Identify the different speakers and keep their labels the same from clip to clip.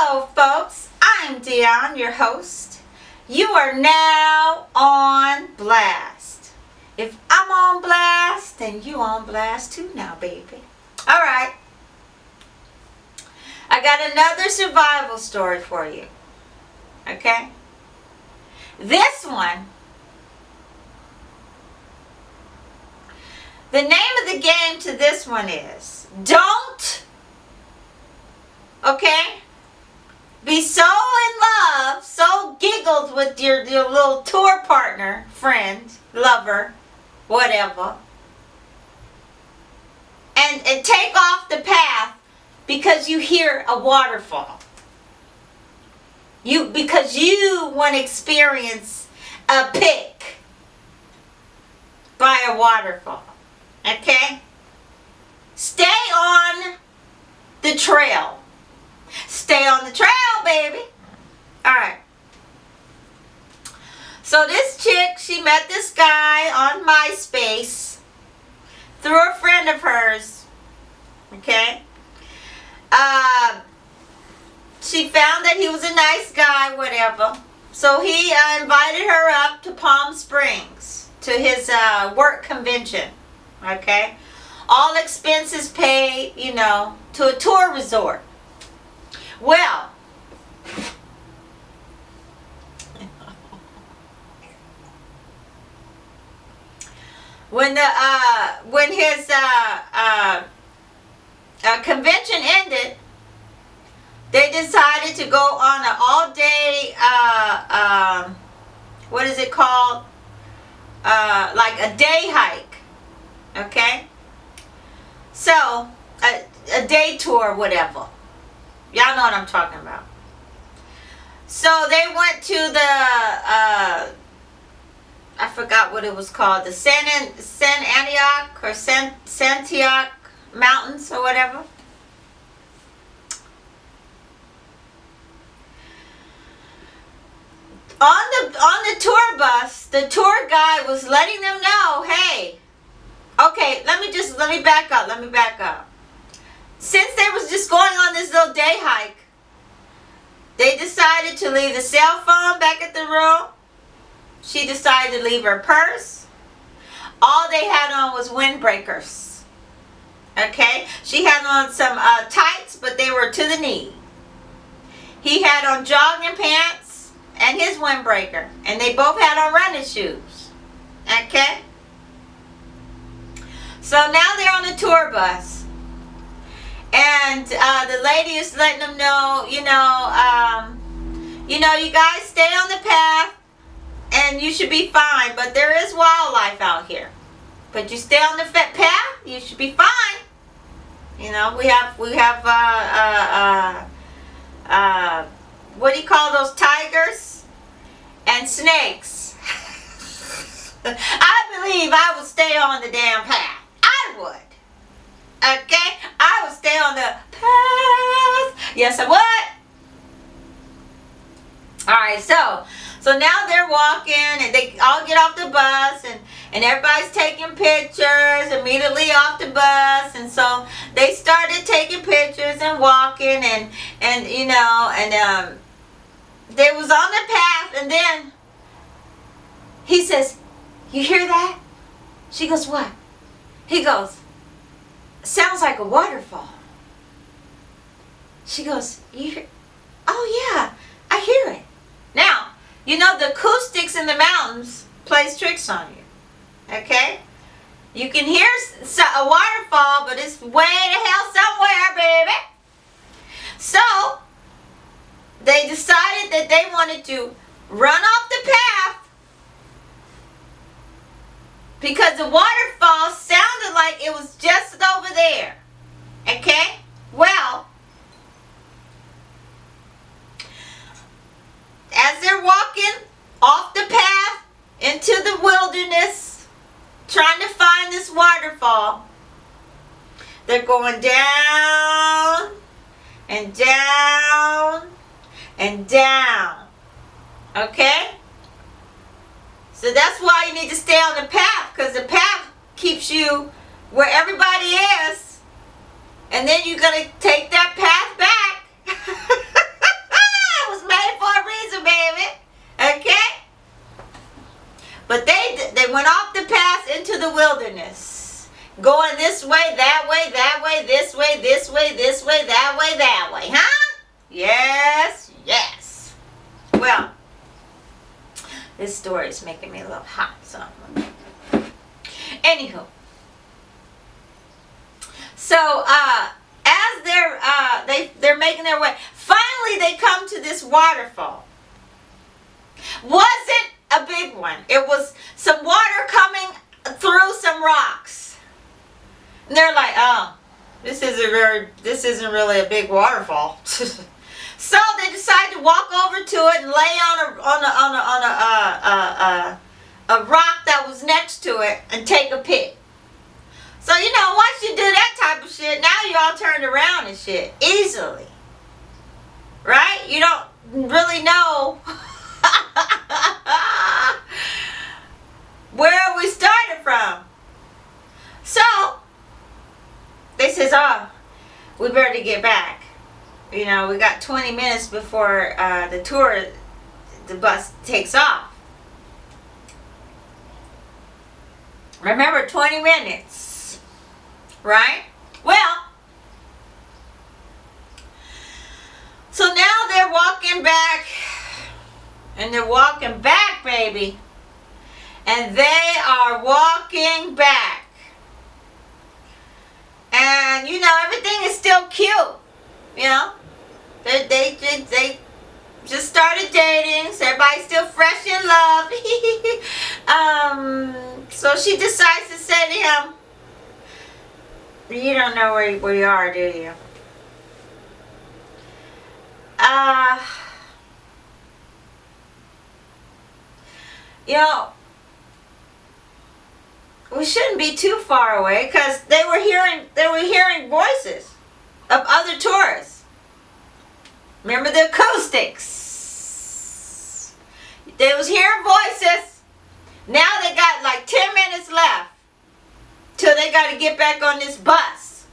Speaker 1: Hello, folks. I'm Dion, your host. You are now on blast. If I'm on blast, then you on blast too now, baby. All right. I got another survival story for you. Okay? This one, the name of the game to this one is don't, okay, be so in love, so giggled with your little tour partner, friend, lover, whatever, and take off the path because you hear a waterfall. Because you want to experience a pick by a waterfall. Okay? Stay on the trail. Stay on the trail, baby. Alright. So this chick, she met this guy on MySpace through a friend of hers. Okay? She found that he was a nice guy, whatever. So he invited her up to Palm Springs to his work convention. Okay? All expenses paid, to a tour resort. Well, when his convention ended, they decided to go on an all-day, what is it called? Like a day hike, okay? So, a day tour, whatever. Y'all know what I'm talking about. So they went to the, I forgot what it was called, the San Antioch or Santiago Mountains or whatever. On the tour bus, the tour guide was letting them know, hey, okay, let me back up. Since they was just going on this little day hike, they decided to leave the cell phone back at the room. She decided to leave her purse. All they had on was windbreakers. Okay? She had on some tights, but they were to the knee. He had on jogging pants and his windbreaker. And they both had on running shoes. Okay? So now they're on the tour bus. And the lady is letting them know, you guys stay on the path and you should be fine. But there is wildlife out here. But you stay on the path, you should be fine. We have what do you call those, tigers and snakes. I believe I would stay on the damn path. I would. Okay? I would stay on the path. Yes, I would. Alright, so now they're walking and they all get off the bus and everybody's taking pictures immediately off the bus, and so they started taking pictures and walking and they was on the path, and then he says, "You hear that?" She goes, "What?" He goes, "Sounds like a waterfall." She goes, "You hear?" "Oh yeah, I hear it." Now, the acoustics in the mountains plays tricks on you. Okay? You can hear a waterfall, but it's way the hell somewhere, baby. So, they decided that they wanted to run off the path because the waterfall sounded like it was just over there. Okay? Well, as they're walking off the path into the wilderness, trying to find this waterfall, they're going down and down and down. Okay? So that's why you need to stay on the path, because the path keeps you where everybody is, and then you're going to take that path back this way, that way, that way, this way, this way, this way, that way, that way, huh? Yes, yes. Well, this story is making me a little hot, so. Anywho. So, as they're making their way, finally they come to this waterfall. Wasn't a big one. It was some water coming through some rocks. And they're like, oh, this isn't really a big waterfall. So they decide to walk over to it and lay on a rock that was next to it and take a pic. So, you know, once you do that type of shit, now you all turned around and shit easily. Right? You don't really know where we started from. So, they says, oh, we better get back. You know, we got 20 minutes before the bus takes off. Remember, 20 minutes. Right? Well, so now they're walking back. And they're walking back, baby. And they are walking back. And, you know, everything is still cute. You know? They just started dating. So everybody's still fresh in love. So she decides to say to him, you don't know where you are, do you? You know, we shouldn't be too far away because they were hearing voices of other tourists. Remember the acoustics? They was hearing voices. Now they got like 10 minutes left till they got to get back on this bus.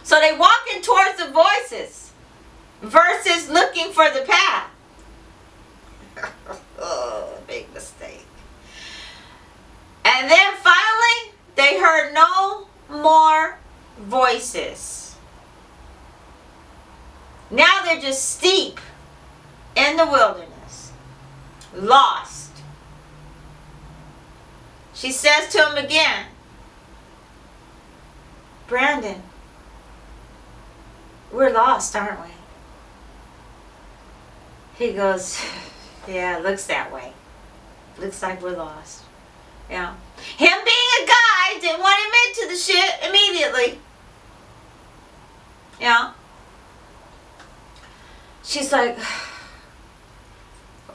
Speaker 1: So they walking towards the voices versus looking for the path. Oh, big mistake. And then finally, they heard no more voices. Now they're just steep in the wilderness, lost. She says to him again, Brandon, we're lost, aren't we? He goes, yeah, it looks that way. Looks like we're lost. Yeah. Him being a guy didn't want him into the shit immediately. Yeah. She's like,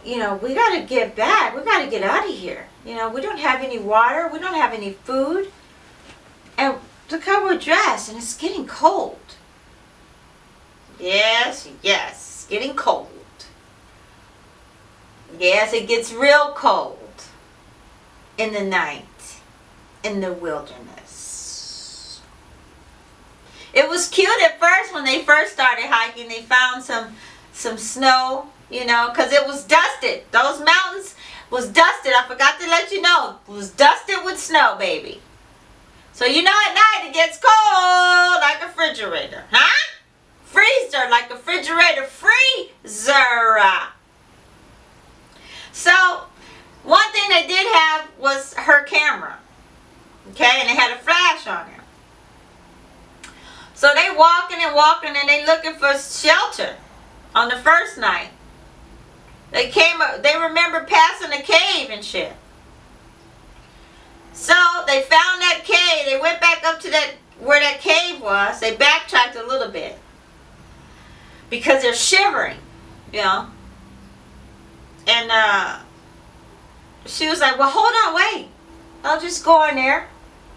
Speaker 1: you know, we got to get back. We got to get out of here. You know, we don't have any water. We don't have any food. And look how we're dressed. And it's getting cold. Yes, yes. It's getting cold. Yes, it gets real cold in the night in the wilderness. It was cute at first when they first started hiking. They found some snow, you know, because it was dusted. Those mountains was dusted. I forgot to let you know. It was dusted with snow, baby. So you know at night it gets cold like a refrigerator. Huh? Freezer like a refrigerator. Freezer. So, one thing they did have was her camera. Okay, and it had a flash on it. So they walking and walking and they looking for shelter on the first night. They remember passing a cave and shit. So they found that cave. They went back up to where that cave was. They backtracked a little bit. Because they're shivering, you know. And she was like, well, hold on, wait. I'll just go in there.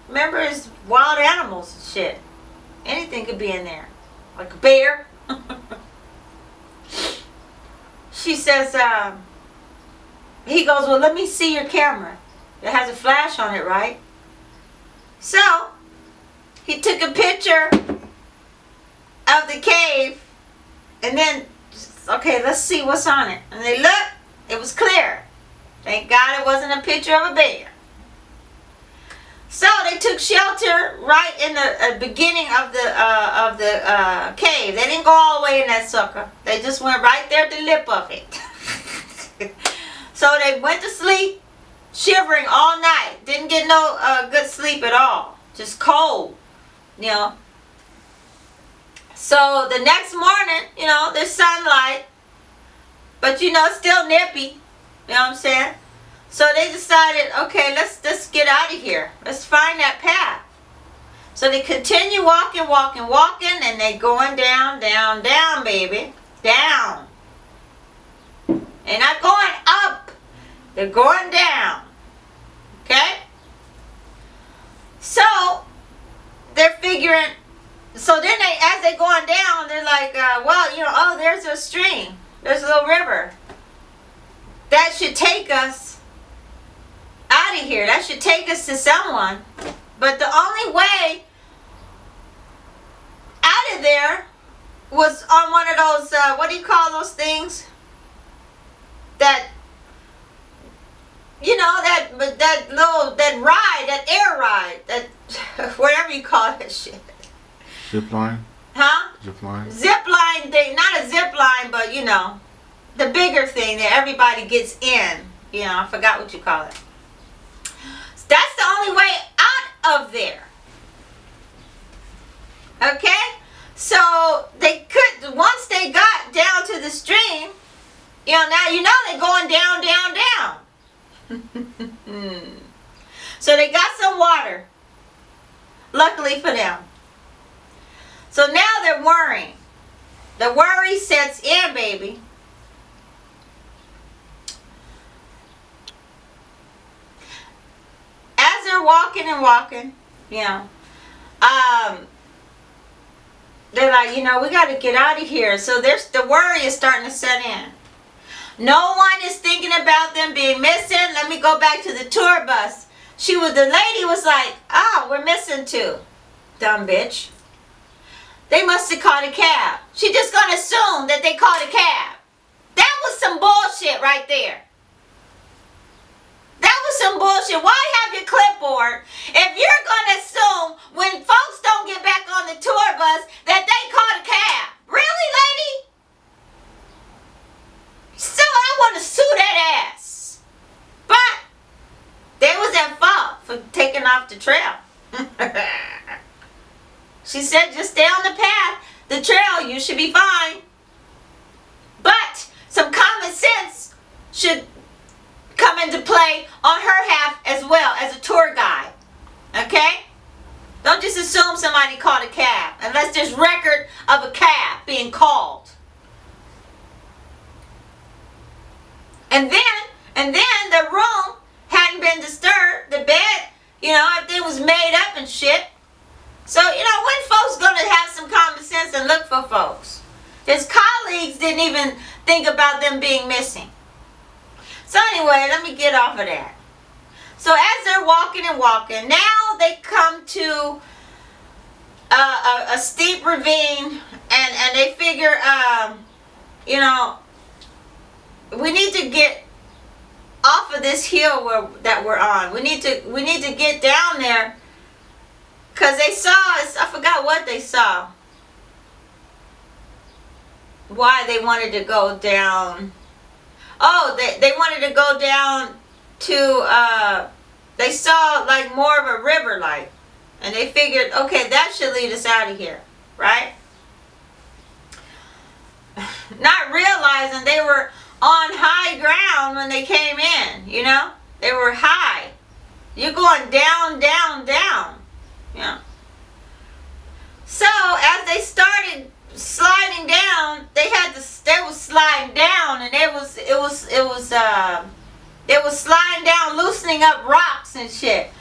Speaker 1: Remember, it's wild animals and shit. Anything could be in there. Like a bear. She says, he goes, well, let me see your camera. It has a flash on it, right? So, he took a picture of the cave. And then, okay, let's see what's on it. And they looked. It was clear. Thank God it wasn't a picture of a bear. So they took shelter right in the beginning of the cave. They didn't go all the way in that sucker. They just went right there at the lip of it. So they went to sleep, shivering all night. Didn't get no good sleep at all. Just cold, you know. So the next morning, you know, there's sunlight, but you know, it's still nippy. You know what I'm saying? So they decided, okay, let's get out of here. Let's find that path. So they continue walking, and they going down, down, down, baby. Down. They're not going up. They're going down. Okay? So they're figuring, so then as they're going down, they're like, well, you know, oh, there's a stream. There's a little river. That should take us out of here. That should take us to someone. But the only way out of there was on one of those, what do you call those things? That, you know, that ride, that air ride, that, whatever you call that shit.
Speaker 2: Zip line?
Speaker 1: Huh?
Speaker 2: Zip line?
Speaker 1: Zip line thing, not a zip line, but you know, the bigger thing that everybody gets in. You know, I forgot what you call it. That's the only way out of there. Okay? So they could, once they got down to the stream, you know, now you know they're going down, down, down. So they got some water. Luckily for them. So now they're worrying. The worry sets in, baby. As they're walking, you know, they're like, you know, we got to get out of here. So there's the worry is starting to set in. No one is thinking about them being missing. Let me go back to the tour bus. The lady was like, oh, we're missing two. Dumb bitch. They must have caught a cab. She just going to assume that they caught a cab. That was some bullshit right there. That was some bullshit. Why have your clipboard if you're going to assume when folks don't get back on the tour bus that they caught a cab? Really, lady? So I want to sue that ass. But they was at fault for taking off the trail. She said, just stay on the path, the trail, you should be fine. But some common sense should come into play on her half as well as a tour guide. Okay? Don't just assume somebody caught a cab unless there's record of a cab being called. And then the room hadn't been disturbed. The bed, you know, everything was made up and shit. So, you know, when folks gonna have some common sense and look for folks? His colleagues didn't even think about them being missing. So anyway, let me get off of that. So as they're walking, now they come to a steep ravine, and they figure, you know, we need to get off of this hill that we're on. We need to get down there, because they saw, I forgot what they saw. Why they wanted to go down. Oh, they wanted to go down to, they saw like more of a river like. And they figured, okay, that should lead us out of here, right? Not realizing they were on high ground when they came in, you know? They were high. You're going down, down, down. Yeah. So as they started sliding down, they was sliding down, and it was sliding down, loosening up rocks and shit.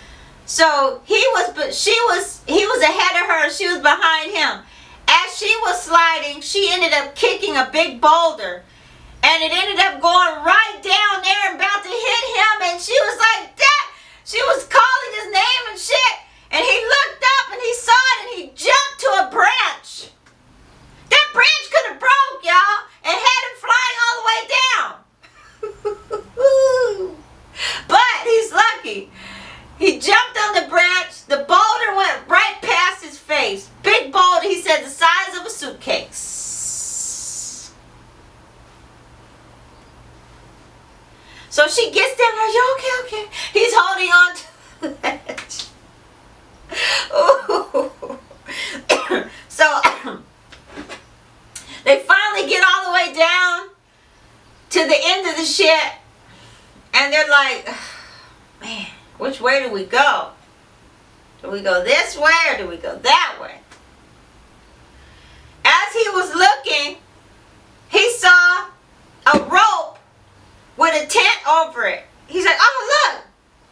Speaker 1: So he was ahead of her, and she was behind him. As she was sliding, she ended up kicking a big boulder, and it ended up going right down there and about to hit him, and she was like that. She was calling his name and shit, and he looked up and he saw it, and he jumped to a branch. That branch could have broke, y'all, and had him flying all the way down. But he's lucky. He jumped on the branch, So she gets down. Are you okay? Okay. He's holding on to the ledge. Ooh. So they finally get all the way down to the end of the shit, and they're like, man, which way do we go? Do we go this way or do we go that way? As he was looking, he saw a rope with a tent over it. He's like, oh, look.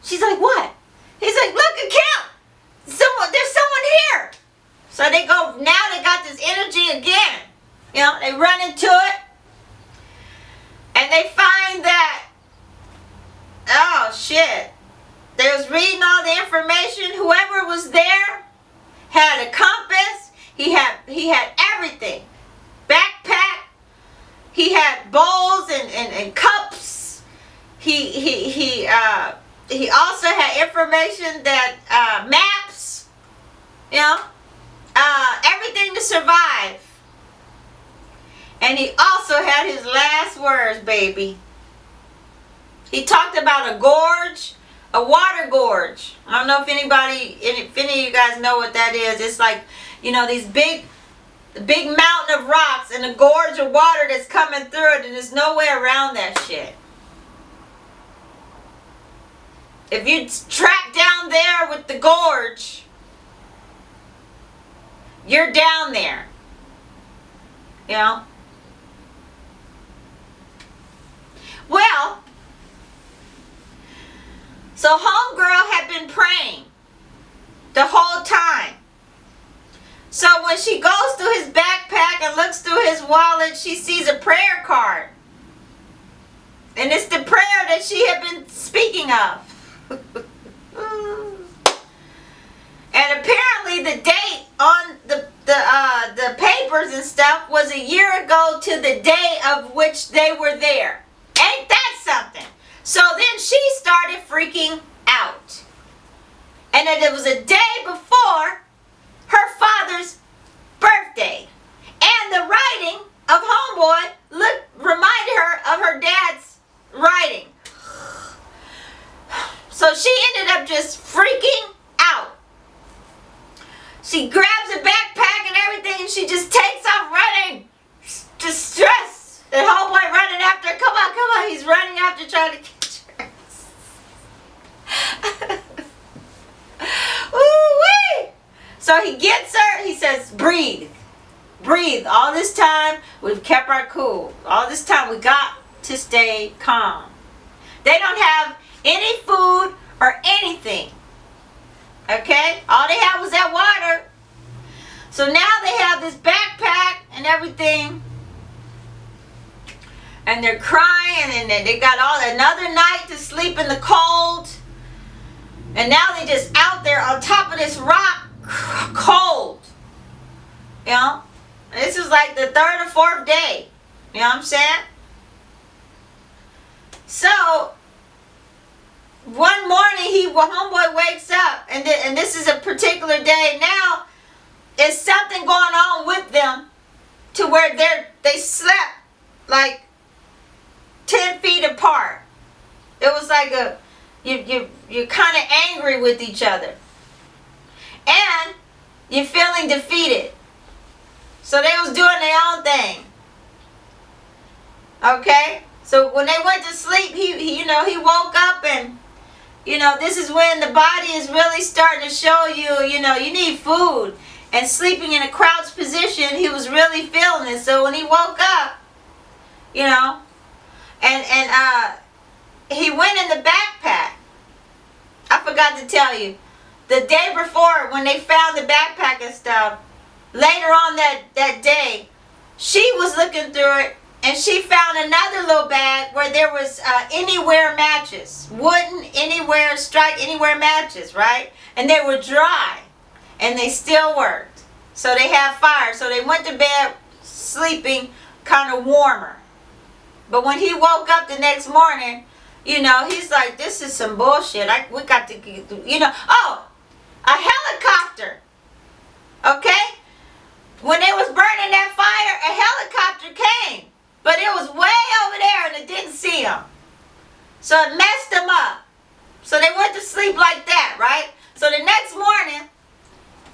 Speaker 1: She's like, what? He's like, look, a camp. There's someone here. So they go, now they got this energy again. You know, they run into it. And they find that, oh, shit. They was reading all the information. Whoever was there had a compass. He had everything. Backpack. He had bowls and cups. He also had information that maps, you know, everything to survive. And he also had his last words, baby. He talked about a gorge, a water gorge. I don't know if any of you guys know what that is. It's like, you know, these big mountain of rocks and a gorge of water that's coming through it, and there's no way around that shit. If you track down there with the gorge, you're down there. You know? Well, so homegirl had been praying the whole time. So when she goes through his backpack and looks through his wallet, she sees a prayer card. And it's the prayer that she had been speaking of. And apparently the date on the papers and stuff was a year ago to the day of which they were there. Ain't that something? So then she started freaking out. And that it was a day before her father's birthday. And the writing of homeboy reminded her of her dad's writing. So she ended up just freaking out. She grabs a backpack and everything and she just takes off running. Distressed. The homeboy running after her. Come on. He's running after trying to catch her. Ooh-wee. So he gets her. He says, breathe. Breathe. All this time, we've kept our cool. All this time, we got to stay calm. They don't have any food or anything. Okay? All they had was that water. So now they have this backpack and everything. And they're crying, and they got another night to sleep in the cold. And now they just out there on top of this rock, cold. You know? This is like the third or fourth day. You know what I'm saying? So one morning, homeboy wakes up, and this is a particular day. Now, there's something going on with them to where they slept like 10 feet apart. It was like you're kind of angry with each other. And you're feeling defeated. So they was doing their own thing. Okay? So when they went to sleep, he woke up, and this is when the body is really starting to show you, you need food. And sleeping in a crouched position, he was really feeling it. So when he woke up, and he went in the backpack. I forgot to tell you, the day before when they found the backpack and stuff, later on that day, she was looking through it, and she found another little bag where there was anywhere matches, wooden anywhere, strike anywhere matches, right? And they were dry, and they still worked. So they had fire. So they went to bed sleeping kind of warmer. But when he woke up the next morning, he's like, this is some bullshit. We got to, a helicopter. Okay? When they was burning that fire, a helicopter came. But it was way over there and it didn't see him. So So it messed them up. So they went to sleep like that, right? So the next morning,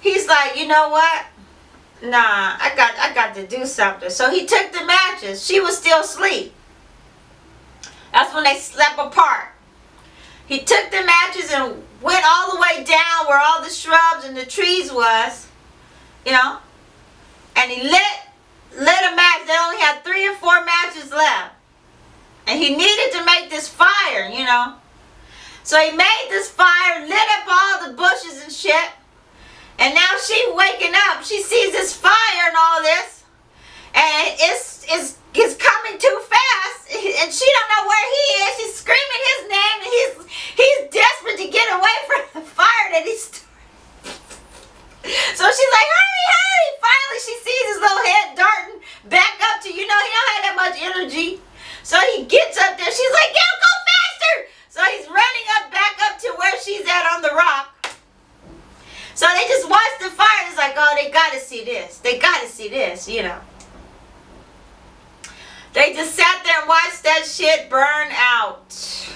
Speaker 1: he's like, you know what? Nah, I got to do something. So he took the mattress. She was still asleep. That's when they slept apart. He took the mattress and went all the way down where all the shrubs and the trees was, you know, and he lit a match. They only had 3 or 4 matches left. And he needed to make this fire, you know. So he made this fire, lit up all the bushes and shit. And now she waking up. She sees this fire and all this. And it's coming too fast. And she don't know where he is. She's screaming his name. And he's desperate to get away from the fire that he's started. So she's like, hurry, hurry. Finally, she sees his little head darting back up to, you know, he don't have that much energy. So he gets up there. She's like, go faster. So he's running back up to where she's at on the rock. So they just watched the fire. It's like, oh, they got to see this. They got to see this, you know. They just sat there and watched that shit burn out.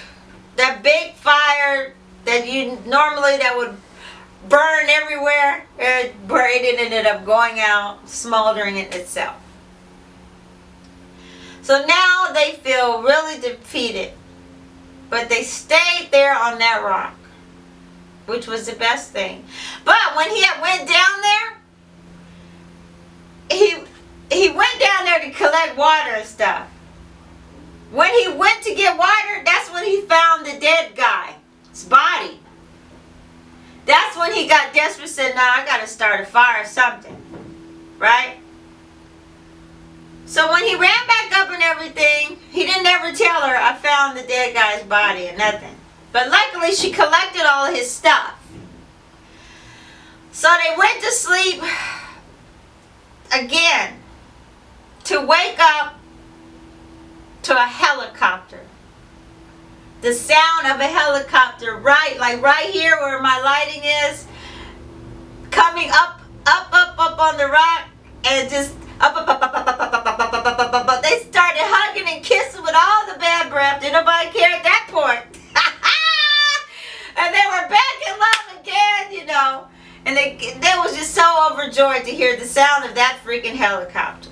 Speaker 1: That big fire that that would burn everywhere, it ended up going out, smoldering it itself. So now they feel really defeated. But they stayed there on that rock, which was the best thing. But when he had went down there, he went down there to collect water and stuff. When he went to get water, that's when he found the dead guy's body. That's when he got desperate, said, nah, I got to start a fire or something. Right? So when he ran back up and everything, he didn't ever tell her, I found the dead guy's body and nothing. But luckily, she collected all of his stuff. So they went to sleep again to wake up to a helicopter. The sound of a helicopter right here where my lighting is, coming up on the rock, and just up. They started hugging and kissing with all the bad breath. Did nobody care at that point? And they were back in love again, you know. And they was just so overjoyed to hear the sound of that freaking helicopter.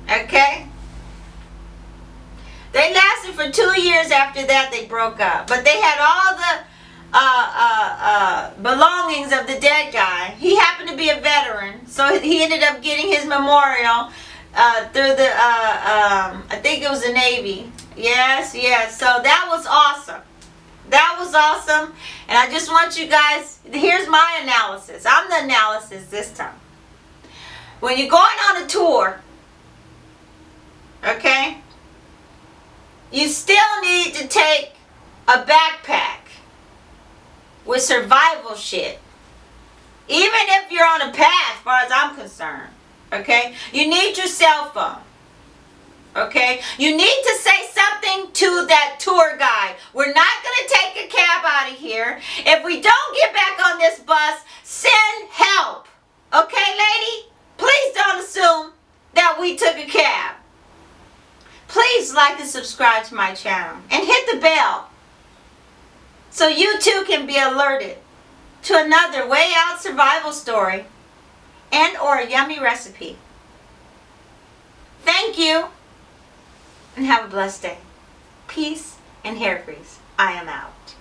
Speaker 1: Okay? They lasted for 2 years after that. They broke up. But they had all the belongings of the dead guy. He happened to be a veteran. So he ended up getting his memorial through the, I think it was the Navy. Yes. So that was awesome. That was awesome. And I just want you guys, here's my analysis. I'm the analysis this time. When you're going on a tour, okay, you still need to take a backpack with survival shit. Even if you're on a path, as far as I'm concerned, okay, you need your cell phone. Okay, you need to say something to that tour guide. We're not going to take a cab out of here. If we don't get back on this bus, send help. Okay, lady? Please don't assume that we took a cab. Please like and subscribe to my channel and hit the bell so you too can be alerted to another way out survival story and or a yummy recipe. Thank you. And have a blessed day. Peace and hair grease. I am out.